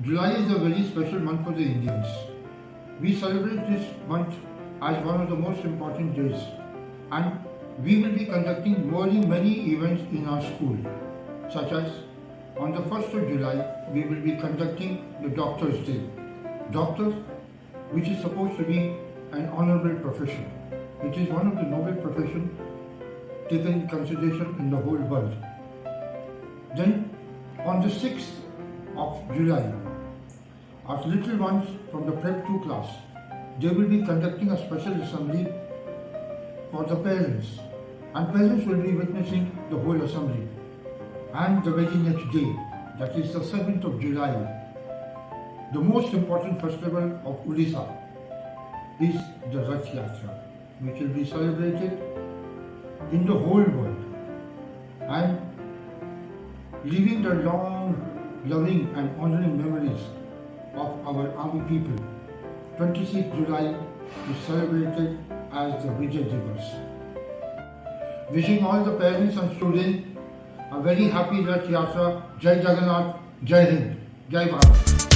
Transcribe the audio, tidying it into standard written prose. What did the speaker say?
July is a very special month for the Indians. We celebrate this month as one of the most important days, and we will be conducting many events in our school, such as on the 1st of July, we will be conducting the Doctor's Day. Doctor, which is supposed to be an honorable profession. It is one of the noble professions taken in consideration in the whole world. Then, on the 6th of July, our little ones from the Prep 2 class, they will be conducting a special assembly for the parents, and parents will be witnessing the whole assembly. And the very next day, that is the 7th of July, the most important festival of Odisha is the Rath Yatra, which will be celebrated in the whole world and leaving the long, loving and honoring memories of our army people. 26th July is celebrated as the Vijay Diwas. Wishing all the parents and students a very happy Rath Yatra. Jai Jagannath, Jai Hind, Jai Bharat.